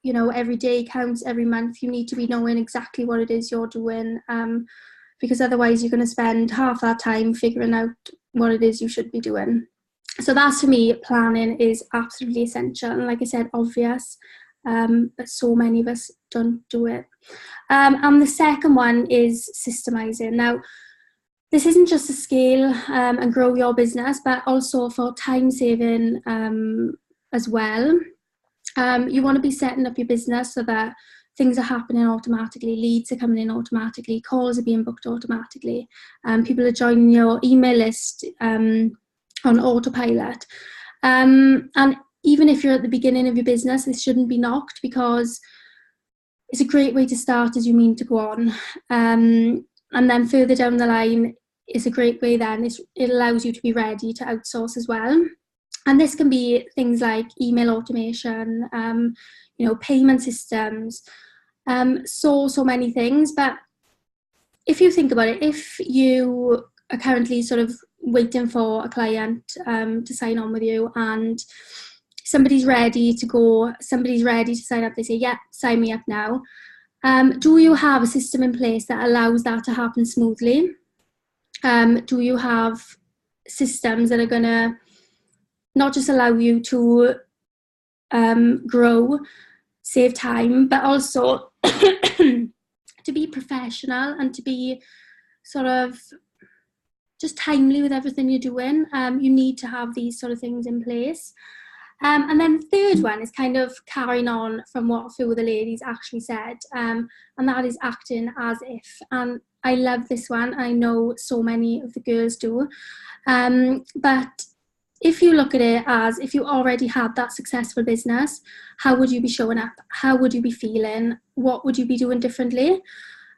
You know, every day counts, every month. You need to be knowing exactly what it is you're doing, because otherwise you're going to spend half that time figuring out what it is you should be doing. So that's, for me, planning is absolutely essential. And like I said, obvious, but so many of us don't do it. And the second one is systemizing. Now, this isn't just to scale and grow your business, but also for time saving as well. You want to be setting up your business so that things are happening automatically, leads are coming in automatically, calls are being booked automatically, people are joining your email list on autopilot. And even if you're at the beginning of your business, this shouldn't be knocked, because it's a great way to start as you mean to go on. And then further down the line, it's a great way then, it allows you to be ready to outsource as well. And this can be things like email automation, you know, payment systems, so many things. But if you think about it, if you are currently sort of waiting for a client to sign on with you, and somebody's ready to go, somebody's ready to sign up, they say, yeah, sign me up now. Do you have a system in place that allows that to happen smoothly? Do you have systems that are going to not just allow you to grow, save time, but also to be professional and to be sort of just timely with everything you're doing? You need to have these sort of things in place. And then the third one is kind of carrying on from what a few of the ladies actually said, and that is acting as if. And I love this one. I know so many of the girls do. But if you look at it as, if you already had that successful business, how would you be showing up? How would you be feeling? What would you be doing differently?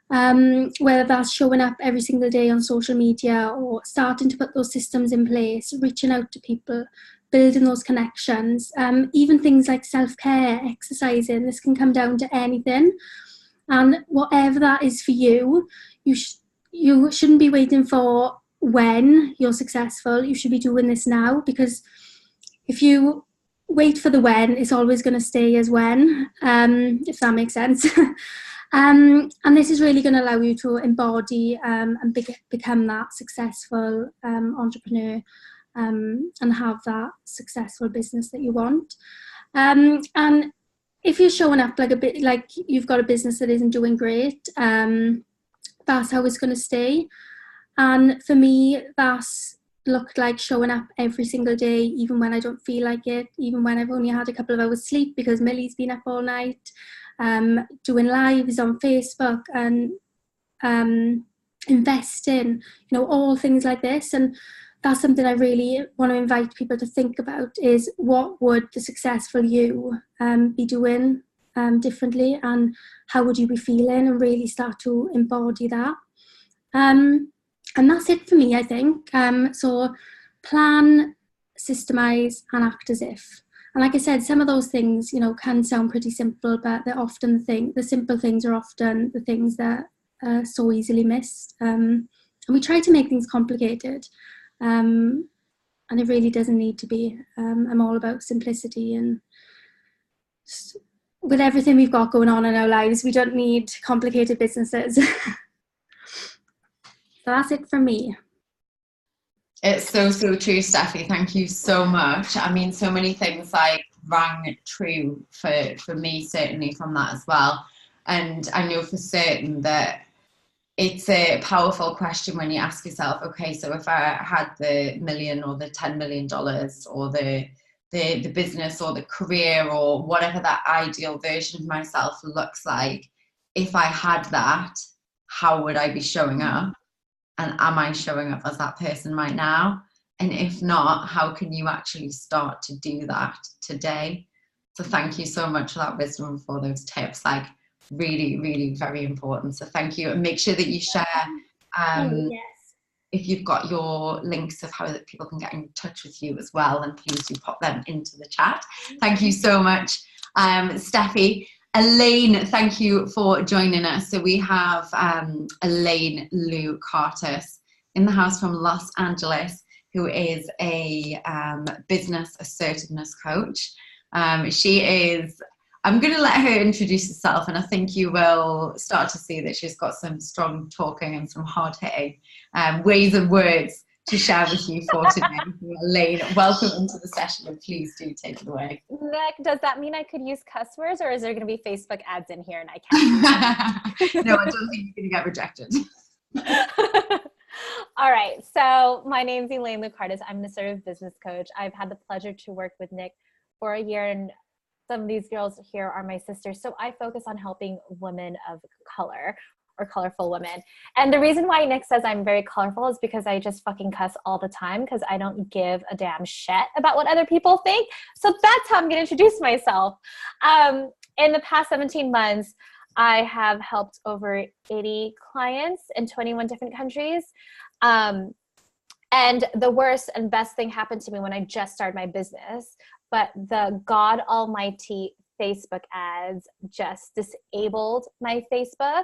Whether that's showing up every single day on social media, or starting to put those systems in place, reaching out to people, building those connections, even things like self-care, exercising. This can come down to anything. And whatever that is for you, you shouldn't be waiting for when you're successful. You should be doing this now, because if you wait for the when, it's always going to stay as when, if that makes sense. And this is really going to allow you to embody and become that successful entrepreneur, and have that successful business that you want. And if you're showing up like a bit like you've got a business that isn't doing great, that's how it's going to stay. And for me, that's looked like showing up every single day, even when I don't feel like it, even when I've only had a couple of hours sleep because Millie's been up all night, doing lives on Facebook and investing, you know, all things like this. And that's something I really want to invite people to think about, is what would the successful you be doing differently, and how would you be feeling, and really start to embody that. And that's it for me, I think. So plan, systemize, and act as if. And like I said, some of those things, you know, can sound pretty simple, but they're often the simple things are often the things that are so easily missed. And we try to make things complicated, and it really doesn't need to be. I'm all about simplicity, and with everything we've got going on in our lives, we don't need complicated businesses. So that's it from me. It's so true, Steffi. Thank you so much. I mean, so many things like rang true for me, certainly, from that as well. And I know for certain that it's a powerful question when you ask yourself, okay, so if I had the $1 million or the $10 million or the business or the career or whatever that ideal version of myself looks like, if I had that, how would I be showing up? And am I showing up as that person right now? And if not, how can you actually start to do that today? So thank you so much for that wisdom, for those tips. Like, really, really very important. So thank you. And make sure that you share Yes. if you've got your links of how that people can get in touch with you as well, and please do pop them into the chat. Thank you so much, Steffi. Elaine, thank you for joining us. So we have Elaine Lou Cartus in the house from Los Angeles, who is a business assertiveness coach. She is, I'm going to let her introduce herself, and I think you will start to see that she's got some strong talking and some hard-hitting ways and words to share with you for today. Elaine, welcome into the session, and please do take it away. Nick, does that mean I could use cuss words, or is there going to be Facebook ads in here and I can't? No, I don't think you're going to get rejected. All right, so my name's Elaine Lucartis. I'm an assertive business coach. I've had the pleasure to work with Nick for a year, and some of these girls here are my sisters. So I focus on helping women of color, or colorful women. And the reason why Nick says I'm very colorful is because I just fucking cuss all the time, because I don't give a damn shit about what other people think. So that's how I'm going to introduce myself. In the past 17 months, I have helped over 80 clients in 21 different countries. And the worst and best thing happened to me when I just started my business, but the God almighty Facebook ads just disabled my Facebook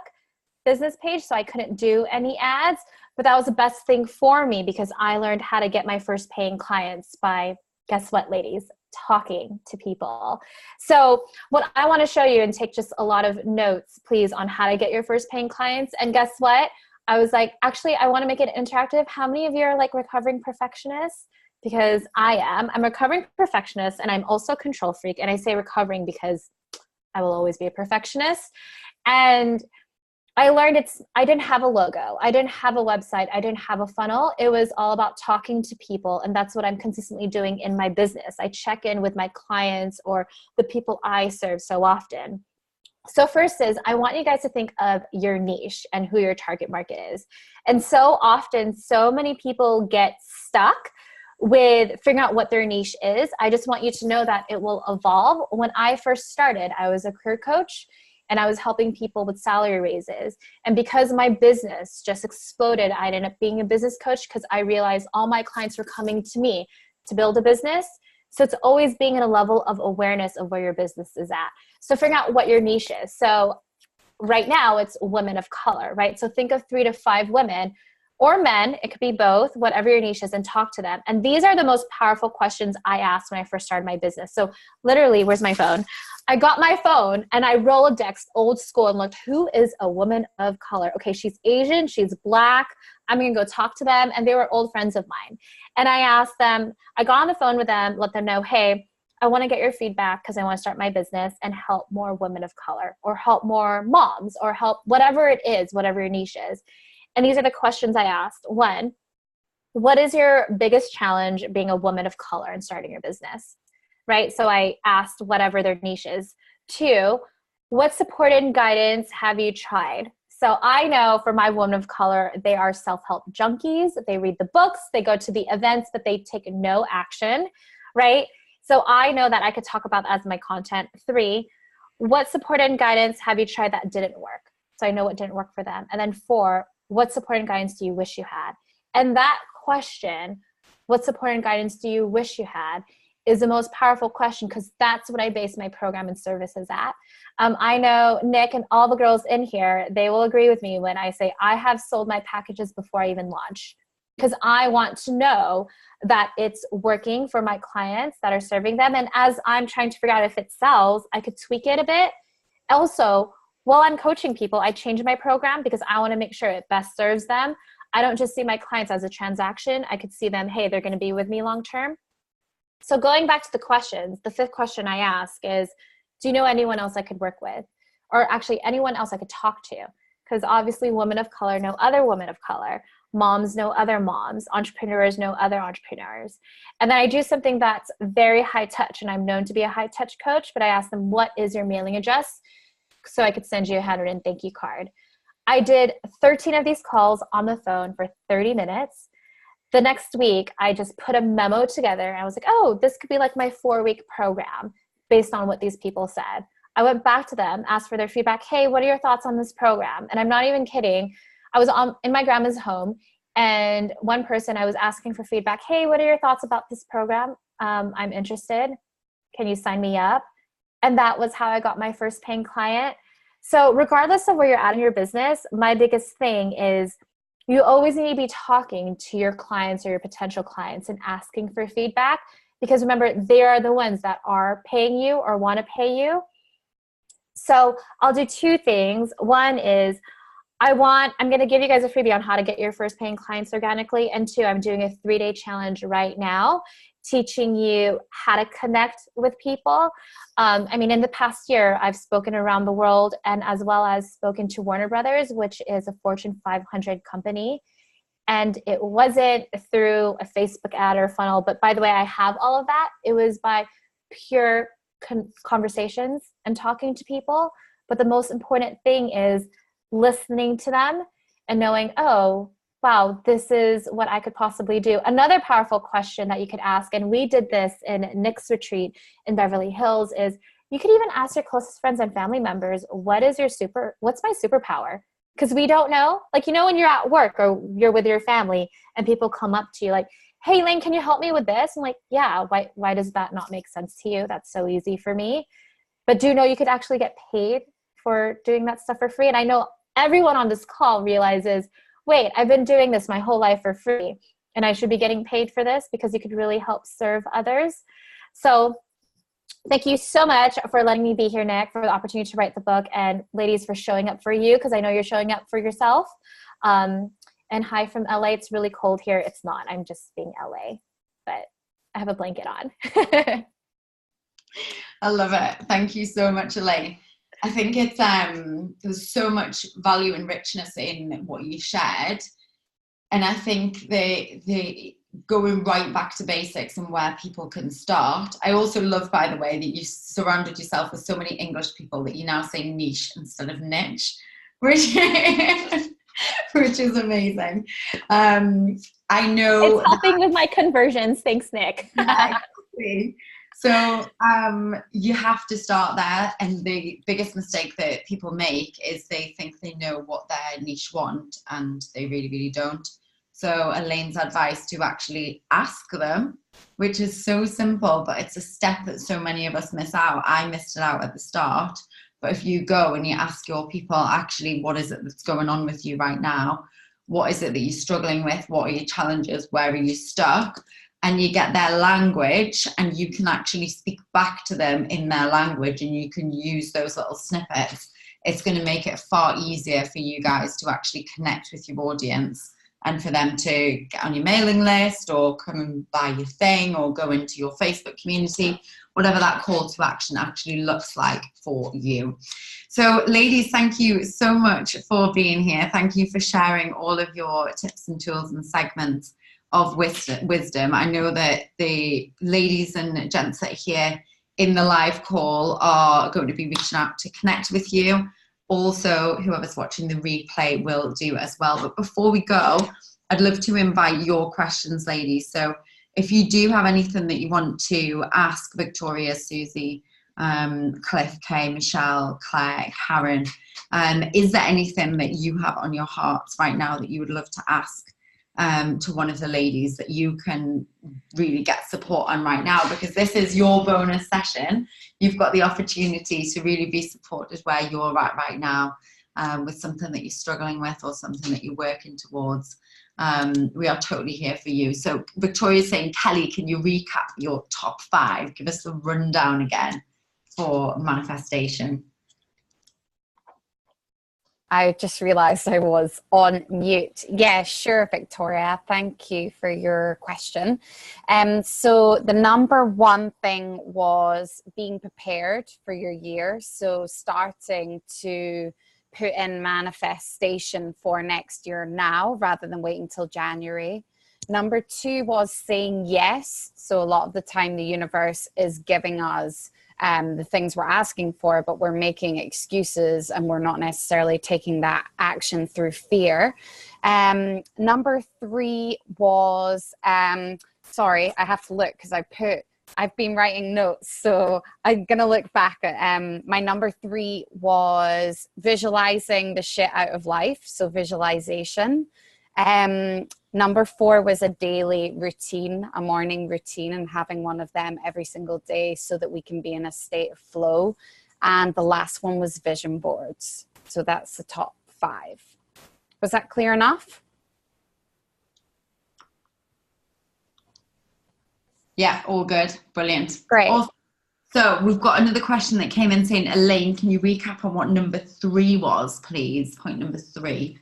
business page, so I couldn't do any ads. But that was the best thing for me, because I learned how to get my first paying clients by, guess what, ladies? Talking to people. So what I want to show you, and take just a lot of notes, please, on how to get your first paying clients. And guess what? I was like, actually, I want to make it interactive. How many of you are like recovering perfectionists? Because I am. I'm a recovering perfectionist, and I'm also a control freak. And I say recovering because I will always be a perfectionist. And I learned I didn't have a logo. I didn't have a website. I didn't have a funnel. It was all about talking to people. And that's what I'm consistently doing in my business. I check in with my clients or the people I serve so often. So first is, I want you guys to think of your niche and who your target market is. And so often, so many people get stuck with figuring out what their niche is. I just want you to know that it will evolve. When I first started, I was a career coach, and I was helping people with salary raises. And because my business just exploded, I ended up being a business coach, because I realized all my clients were coming to me to build a business. So it's always being at a level of awareness of where your business is at. So figuring out what your niche is. So right now it's women of color, right? So think of 3 to 5 women, or men, it could be both, whatever your niche is, and talk to them. And these are the most powerful questions I asked when I first started my business. So literally, where's my phone? I got my phone and I Rolodexed old school and looked, who is a woman of color? Okay, she's Asian, she's Black. I'm gonna go talk to them. And they were old friends of mine. And I asked them, I got on the phone with them, let them know, hey, I wanna get your feedback because I wanna start my business and help more women of color, or help more moms, or help whatever it is, whatever your niche is. And these are the questions I asked. 1, what is your biggest challenge being a woman of color and starting your business? Right? So I asked whatever their niche is. 2, what support and guidance have you tried? So I know for my women of color, they are self-help junkies. They read the books, they go to the events, but they take no action, right? So I know that I could talk about that as my content. 3, what support and guidance have you tried that didn't work? So I know what didn't work for them. And then 4, what support and guidance do you wish you had? And that question, what support and guidance do you wish you had, is the most powerful question, because that's what I base my program and services at. I know Nick and all the girls in here, they will agree with me when I say I have sold my packages before I even launch, because I want to know that it's working for my clients that are serving them. And as I'm trying to figure out if it sells, I could tweak it a bit. Also, while I'm coaching people, I change my program because I want to make sure it best serves them. I don't just see my clients as a transaction. I could see them, hey, they're going to be with me long term. So going back to the questions, the 5th question I ask is, do you know anyone else I could work with? Or actually anyone else I could talk to? Because obviously women of color know other women of color. Moms know other moms. Entrepreneurs know other entrepreneurs. And then I do something that's very high touch, and I'm known to be a high touch coach, but I ask them, what is your mailing address? So I could send you a handwritten thank you card. I did 13 of these calls on the phone for 30 minutes. the next week, I just put a memo together and I was like, oh, this could be like my 4-week program based on what these people said. I went back to them, asked for their feedback. Hey, what are your thoughts on this program? And I'm not even kidding. I was in my grandma's home, and one person, I was asking for feedback. Hey, what are your thoughts about this program? I'm interested. Can you sign me up? And that was how I got my first paying client. So regardless of where you're at in your business, my biggest thing is you always need to be talking to your clients or your potential clients and asking for feedback, because remember, they are the ones that are paying you or want to pay you. So I'll do 2 things. One is I'm going to give you guys a freebie on how to get your first paying clients organically. And 2, I'm doing a 3-day challenge right now, teaching you how to connect with people. I mean, in the past year, I've spoken around the world, and as well as spoken to Warner Brothers, which is a Fortune 500 company. And it wasn't through a Facebook ad or funnel, but by the way, I have all of that. It was by pure conversations and talking to people. But the most important thing is listening to them and knowing, oh, wow, this is what I could possibly do. Another powerful question that you could ask, and we did this in Nick's retreat in Beverly Hills, is you could even ask your closest friends and family members, what's my superpower? Because we don't know. Like, you know, when you're at work or you're with your family and people come up to you like, hey, Lane, can you help me with this? I'm like, yeah, why does that not make sense to you? That's so easy for me. But do you know you could actually get paid for doing that stuff for free? And I know everyone on this call realizes, wait, I've been doing this my whole life for free, and I should be getting paid for this, because you could really help serve others. So thank you so much for letting me be here, Nick, for the opportunity to write the book, and ladies, for showing up for you, because I know you're showing up for yourself. And hi from LA. It's really cold here. It's not. I'm just being LA, but I have a blanket on. I love it. Thank you so much, Elaine. I think it's there's so much value and richness in what you shared, and I think the going right back to basics and where people can start. I also love, by the way, that you surrounded yourself with so many English people that you now say niche instead of niche, which is amazing. I know it's helping with my conversions. Thanks, Nick. Exactly. So you have to start there, and the biggest mistake that people make is they think they know what their niche want, and they really, really don't. So Elaine's advice to actually ask them, which is so simple, but it's a step that so many of us miss out. I missed it out at the start, but if you go and you ask your people, actually, what is it that's going on with you right now? What is it that you're struggling with? What are your challenges? Where are you stuck? And you get their language, and you can actually speak back to them in their language, and you can use those little snippets. It's going to make it far easier for you guys to actually connect with your audience, and for them to get on your mailing list or come and buy your thing or go into your Facebook community, whatever that call to action actually looks like for you. So ladies, thank you so much for being here. Thank you for sharing all of your tips and tools and segments of wisdom. I know that the ladies and gents that are here in the live call are going to be reaching out to connect with you. Also, whoever's watching the replay will do as well. But before we go, I'd love to invite your questions, ladies. So if you do have anything that you want to ask Victoria, Susie, Cliff, Kay, Michelle, Claire, Karen, is there anything that you have on your hearts right now that you would love to ask to one of the ladies that you can really get support on right now? Because this is your bonus session. You've got the opportunity to really be supported where you're at right now, with something that you're struggling with or something that you're working towards. We are totally here for you. So Victoria's saying, Kelly, can you recap your top 5? Give us the rundown again for manifestation. I just realized I was on mute. Yeah, sure, Victoria. Thank you for your question. So the number 1 thing was being prepared for your year. So starting to put in manifestation for next year now, rather than waiting till January. Number 2 was saying yes. So a lot of the time the universe is giving us the things we're asking for, but we're making excuses and we're not necessarily taking that action through fear. Number 3 was, sorry, I have to look because I've been writing notes, so I'm gonna look back at my number 3 was visualizing the shit out of life, so visualization. Number 4 was a daily routine, a morning routine, and having one of them every single day so that we can be in a state of flow. And the last one was vision boards. So that's the top 5. Was that clear enough? Yeah, all good. Brilliant. Great. Also, so we've got another question that came in saying, Elaine, can you recap on what number 3 was, please? Point number 3.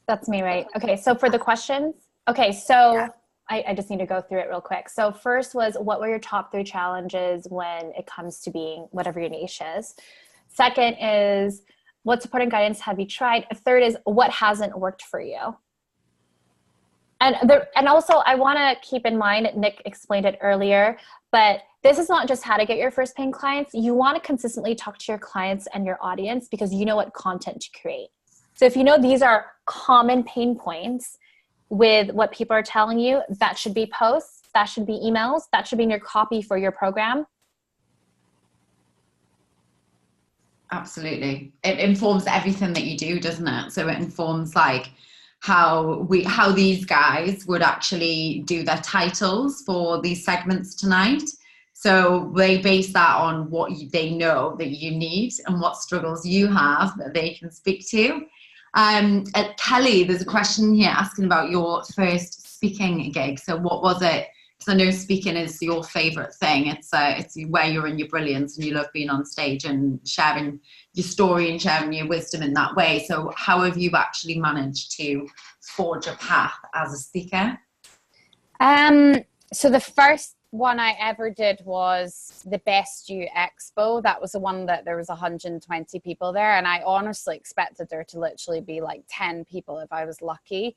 That's me, right? Okay, so for the questions, okay, so yeah. I just need to go through it real quick. So first was, what were your top 3 challenges when it comes to being whatever your niche is? Second is, what support and guidance have you tried? Third is, what hasn't worked for you? And also, I want to keep in mind, Nick explained it earlier, but this is not just how to get your first paying clients. You want to consistently talk to your clients and your audience because you know what content to create. So if you know these are common pain points with what people are telling you, that should be posts, that should be emails, that should be in your copy for your program. Absolutely. It informs everything that you do, doesn't it? So it informs like how these guys would actually do their titles for these segments tonight. So they base that on what they know that you need and what struggles you have that they can speak to. Kelly, there's a question here asking about your first speaking gig. So what was it? Because I know speaking is your favorite thing. It's where you're in your brilliance and you love being on stage and sharing your story and sharing your wisdom in that way. So how have you actually managed to forge a path as a speaker? So the first one I ever did was the Best You Expo. That was the one that there was 120 people there, and I honestly expected there to literally be like 10 people if I was lucky.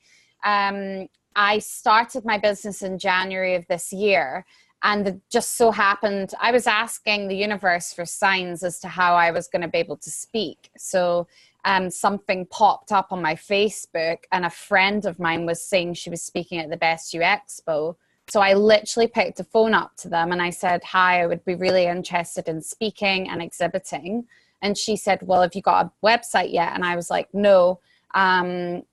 I started my business in January of this year, and it just so happened I was asking the universe for signs as to how I was going to be able to speak. So something popped up on my Facebook, and a friend of mine was saying she was speaking at the Best You Expo. So I literally picked the phone up to them and I said, hi, I would be really interested in speaking and exhibiting. And she said, well, have you got a website yet? And I was like, no. And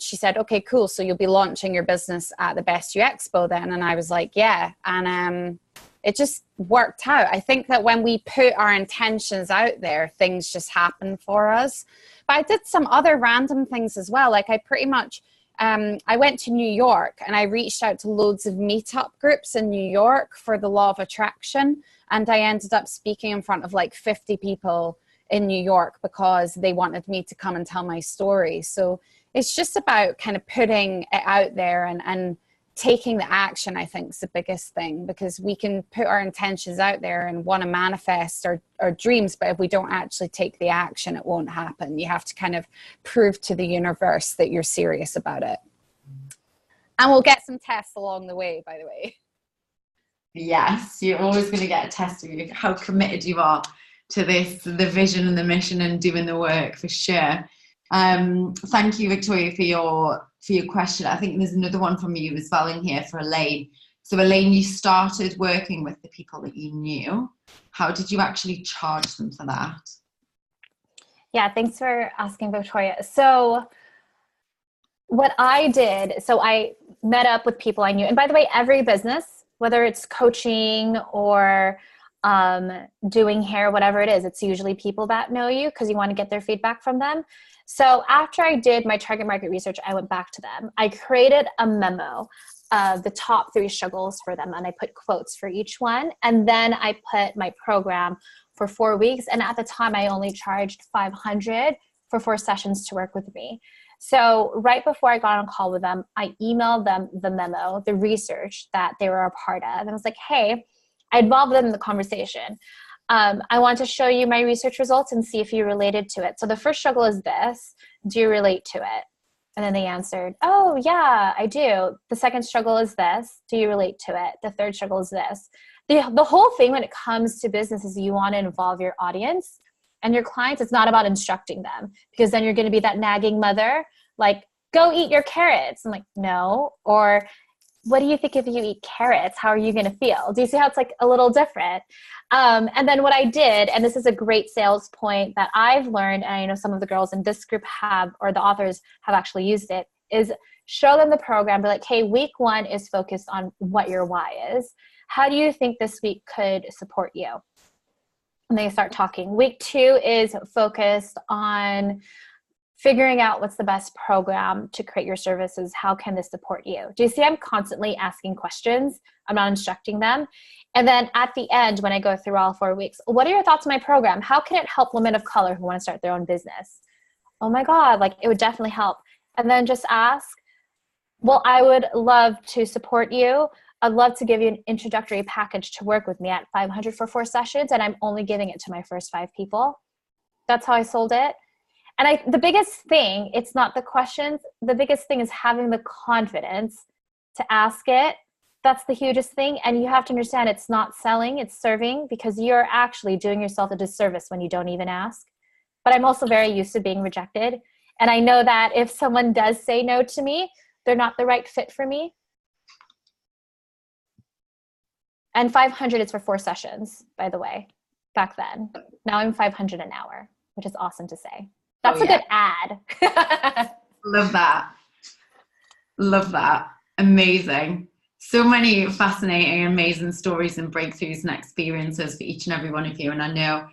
she said, okay, cool. So you'll be launching your business at the Best You Expo then? And I was like, yeah. And it just worked out. I think that when we put our intentions out there, things just happen for us. But I did some other random things as well. Like I pretty much, I went to New York and I reached out to loads of meetup groups in New York for the Law of Attraction. And I ended up speaking in front of like 50 people in New York because they wanted me to come and tell my story. So it's just about kind of putting it out there and taking the action, I think, is the biggest thing, because we can put our intentions out there and want to manifest our dreams, but if we don't actually take the action, it won't happen. You have to kind of prove to the universe that you're serious about it. And we'll get some tests along the way, by the way. Yes, you're always going to get a test of how committed you are to this, the vision and the mission and doing the work, for sure. Thank you, Victoria, for your question. I think there's another one from you as well in here for Elaine. So Elaine, you started working with the people that you knew. How did you actually charge them for that? Yeah, thanks for asking, Victoria. So what I did, so I met up with people I knew. And by the way, every business, whether it's coaching or doing hair, whatever it is, it's usually people that know you because you want to get their feedback from them. So after I did my target market research, I went back to them. I created a memo of the top 3 struggles for them, and I put quotes for each one. And then I put my program for 4 weeks. And at the time, I only charged $500 for 4 sessions to work with me. So right before I got on a call with them, I emailed them the memo, the research that they were a part of. And I was like, hey, I involved them in the conversation. I want to show you my research results and see if you related to it. So the first struggle is this. Do you relate to it? And then they answered, oh, yeah, I do. The second struggle is this. Do you relate to it? The third struggle is this. The whole thing when it comes to business is you want to involve your audience And your clients, it's not about instructing them, because then you're going to be that nagging mother, like, go eat your carrots. I'm like, no. Or what do you think if you eat carrots? How are you going to feel? Do you see how it's like a little different? And then what I did, and this is a great sales point that I've learned, and I know some of the girls in this group have, or the authors have actually used it, is show them the program. Be like, hey, week 1 is focused on what your why is. How do you think this week could support you? And they start talking. Week 2 is focused on figuring out what's the best program to create your services. How can this support you? Do you see I'm constantly asking questions? I'm not instructing them. And then at the end, when I go through all 4 weeks, what are your thoughts on my program? How can it help women of color who want to start their own business? Oh my God, like it would definitely help. And then just ask, well, I would love to support you. I'd love to give you an introductory package to work with me at $500 for 4 sessions, and I'm only giving it to my first 5 people. That's how I sold it. And the biggest thing, it's not the questions. The biggest thing is having the confidence to ask it. That's the hugest thing. And you have to understand it's not selling, it's serving, because you're actually doing yourself a disservice when you don't even ask. But I'm also very used to being rejected. And I know that if someone does say no to me, they're not the right fit for me. And 500 is for 4 sessions, by the way, back then. Now I'm 500 an hour, which is awesome to say. That's a good ad. Love that. Love that. Amazing. So many fascinating, amazing stories and breakthroughs and experiences for each and every one of you. And I know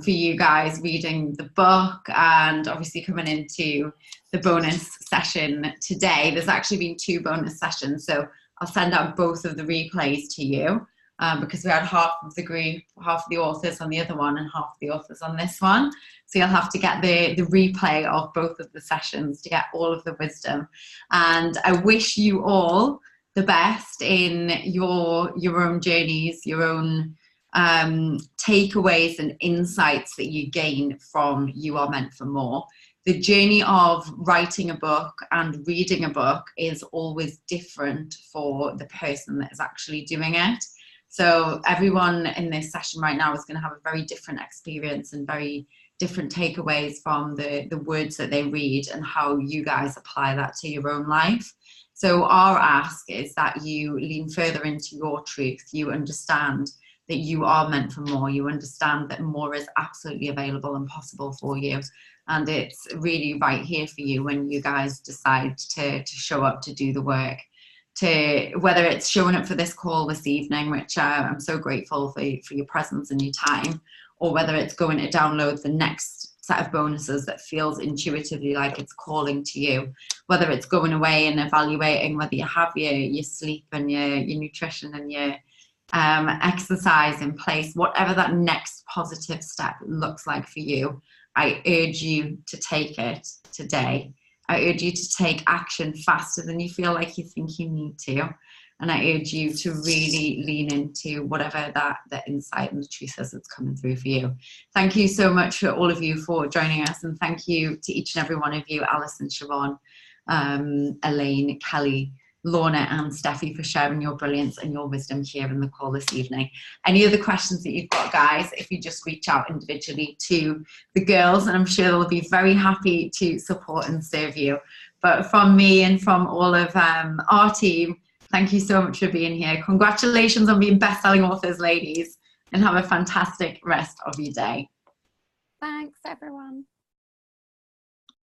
for you guys reading the book and obviously coming into the bonus session today, there's actually been 2 bonus sessions. So I'll send out both of the replays to you because we had half of the group, half of the authors on the other one and half of the authors on this one. So you'll have to get the replay of both of the sessions to get all of the wisdom. And I wish you all the best in your own journeys, your own takeaways and insights that you gain from You Are Meant for More. The journey of writing a book and reading a book is always different for the person that is actually doing it. So everyone in this session right now is going to have a very different experience and very different takeaways from the words that they read and how you guys apply that to your own life. So our ask is that you lean further into your truth. You understand that you are meant for more. You understand that more is absolutely available and possible for you. And it's really right here for you when you guys decide to show up, to do the work, to whether it's showing up for this call this evening, which I'm so grateful for your presence and your time, or whether it's going to download the next set of bonuses that feels intuitively like it's calling to you, whether it's going away and evaluating whether you have your sleep and your nutrition and your exercise in place, whatever that next positive step looks like for you. I urge you to take it today. I urge you to take action faster than you feel like you think you need to. And I urge you to really lean into whatever that insight and the truth is that's coming through for you. Thank you so much for all of you for joining us. And thank you to each and every one of you, Alison, Siobhan, Elaine, Kelly, Lorna and Steffi, for sharing your brilliance and your wisdom here in the call this evening. Any other questions that you've got, guys, if you just reach out individually to the girls, and I'm sure they'll be very happy to support and serve you. But from me and from all of our team, thank you so much for being here. Congratulations on being best-selling authors, ladies, and have a fantastic rest of your day. Thanks, everyone.